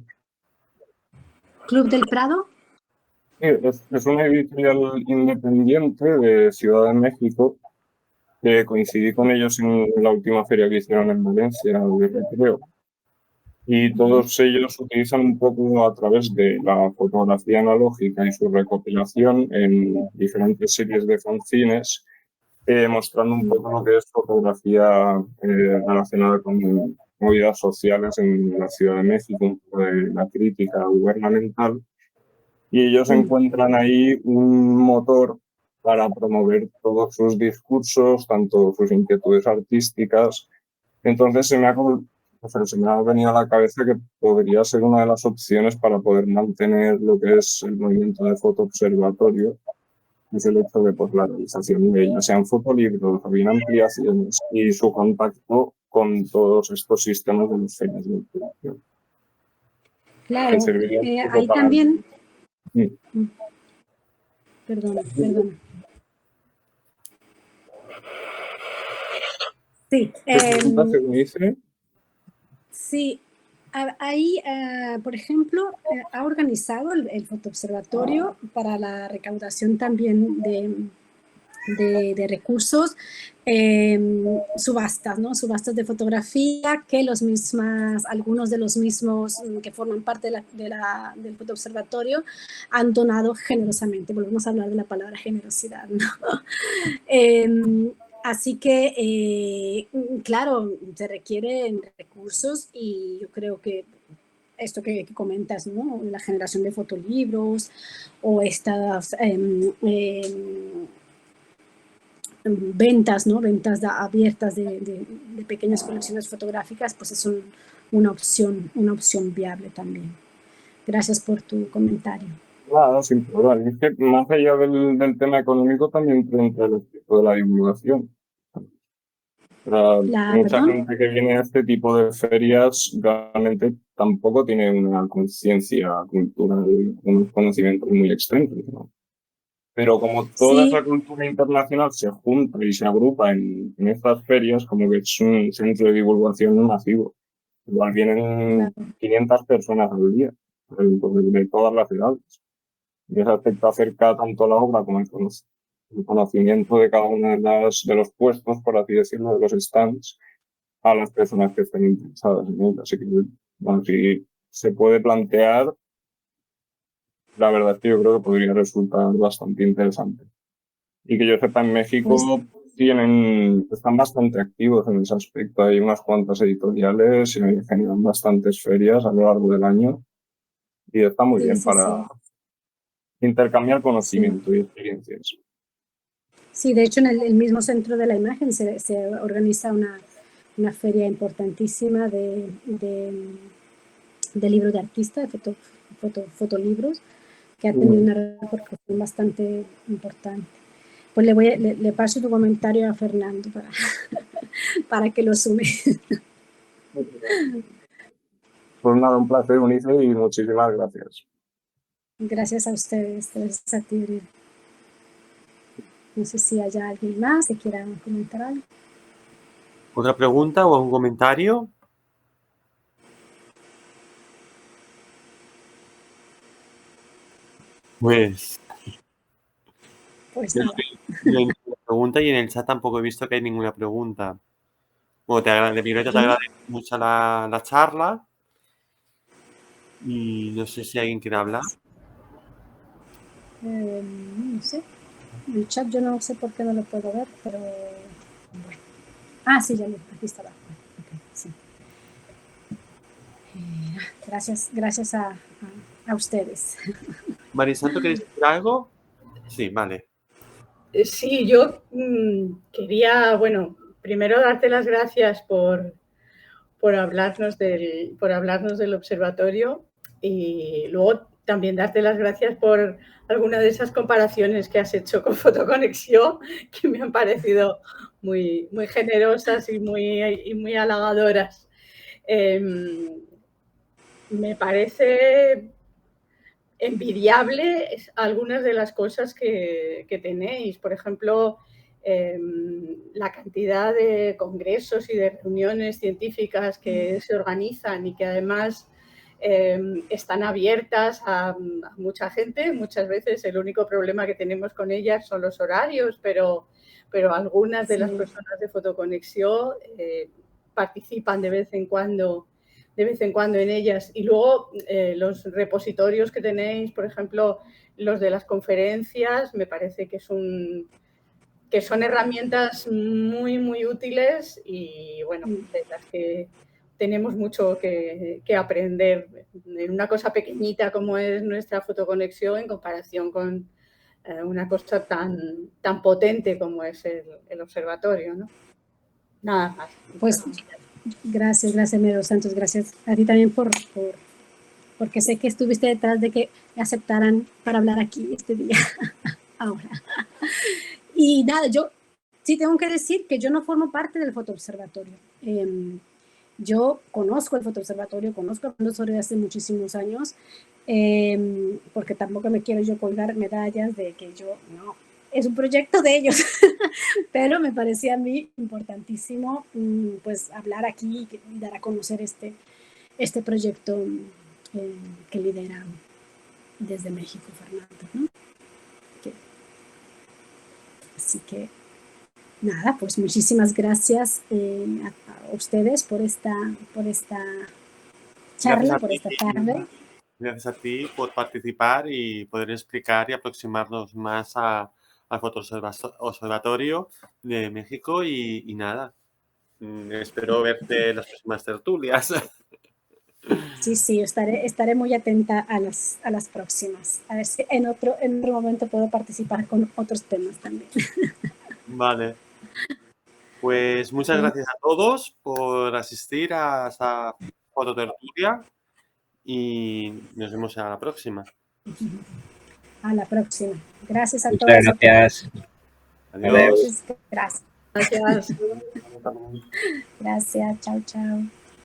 ¿Club del Prado?
Sí, es una editorial independiente de Ciudad de México, que coincidí con ellos en la última feria que hicieron en Valencia, de Recreo. Y todos ellos utilizan un poco a través de la fotografía analógica y su recopilación en diferentes series de fanzines, mostrando un poco lo que es fotografía relacionada con movidas sociales en la Ciudad de México, un poco de la crítica gubernamental. Y ellos encuentran ahí un motor para promover todos sus discursos, tanto sus inquietudes artísticas. Entonces se me ha venido a la cabeza que podría ser una de las opciones para poder mantener lo que es el movimiento de fotoobservatorio, es el hecho de pues, la realización de ya sean fotolibros o bien ampliaciones y su contacto con todos estos sistemas de los fines de información.
Claro, ahí también... Perdona. Sí. Sí, ahí, por ejemplo, ha organizado el fotoobservatorio para la recaudación también de recursos, subastas, ¿no? Subastas de fotografía que algunos de los mismos que forman parte del fotoobservatorio han donado generosamente. Volvemos a hablar de la palabra generosidad, ¿no? Así que, claro, se requieren recursos y yo creo que esto que comentas, ¿no? La generación de fotolibros o estas ventas, ¿no? Ventas abiertas de pequeñas colecciones fotográficas, pues es una opción viable también. Gracias por tu comentario.
Claro, sin problema. Es que más allá del tema económico también entra el aspecto de la divulgación. Mucha gente que viene a este tipo de ferias realmente tampoco tiene una conciencia cultural, unos conocimientos muy extensos, ¿no? Pero como toda esa cultura internacional se junta y se agrupa en estas ferias, como que es un centro de divulgación masivo. Igual vienen 500 personas al día, de todas las edades. Y ese aspecto acerca tanto la obra como el conocimiento de cada uno de los puestos, por así decirlo, de los stands, a las personas que estén interesadas en él. Así que, bueno, si se puede plantear, la verdad es que yo creo que podría resultar bastante interesante. Y que yo sepa, en México están bastante activos en ese aspecto. Hay unas cuantas editoriales y generan bastantes ferias a lo largo del año. Y está muy bien para intercambiar conocimiento y experiencias.
Sí, de hecho en el mismo Centro de la Imagen se organiza una feria importantísima de libros de artistas, de fotolibros, que ha tenido una repercusión bastante importante. Pues le paso tu comentario a Fernando para que lo sume.
Pues nada, un placer, Unice, y muchísimas gracias.
Gracias a ustedes, gracias a ti. No sé si haya alguien más que quiera comentar algo.
¿Otra pregunta o un comentario? Pues
nada.
No hay ninguna pregunta y en el chat tampoco he visto que hay ninguna pregunta. Bueno, Violeta, te agradezco mucho la charla y no sé si alguien quiere hablar.
No sé. El chat yo no sé por qué no lo puedo ver, pero bueno. Ah, sí, ya aquí está abajo. Okay, sí. Gracias a ustedes.
Marisanto, ¿queréis decir algo? Sí, vale.
Sí, yo quería, bueno, primero darte las gracias por hablarnos del observatorio y luego también darte las gracias por alguna de esas comparaciones que has hecho con Fotoconexión, que me han parecido muy, muy generosas y muy halagadoras. Me parece envidiable algunas de las cosas que tenéis. Por ejemplo, la cantidad de congresos y de reuniones científicas que se organizan y que además están abiertas a mucha gente. Muchas veces el único problema que tenemos con ellas son los horarios, pero algunas de las personas de Fotoconexión participan de vez en cuando en ellas. Y luego los repositorios que tenéis, por ejemplo, los de las conferencias, me parece que son herramientas muy, muy útiles y, bueno, de las que tenemos mucho que aprender en una cosa pequeñita como es nuestra Fotoconexión en comparación con una cosa tan potente como es el observatorio, ¿no? Nada más.
Pues gracias, Mero Santos, gracias a ti también porque sé que estuviste detrás de que me aceptaran para hablar aquí este día, ahora. Y nada, yo sí tengo que decir que yo no formo parte del fotoobservatorio. Yo conozco el fotoobservatorio, conozco a Fernando Soria hace muchísimos años, porque tampoco me quiero yo colgar medallas de que yo, no, es un proyecto de ellos, pero me parecía a mí importantísimo pues hablar aquí y dar a conocer este proyecto que lidera desde México Fernando, ¿no? Así que nada, pues muchísimas gracias a ustedes por esta charla, por esta tarde.
Gracias a ti por participar y poder explicar y aproximarnos más al Fotoobservatorio de México y nada, espero verte en las próximas tertulias.
Sí, estaré muy atenta a las próximas. A ver si en otro momento puedo participar con otros temas también.
Vale. Pues muchas gracias a todos por asistir a esta fototertulia y nos vemos a la próxima.
A la próxima. Gracias a
Muchas
todos.
Gracias.
Adiós.
Gracias.
Gracias.
Gracias. Chao, chao.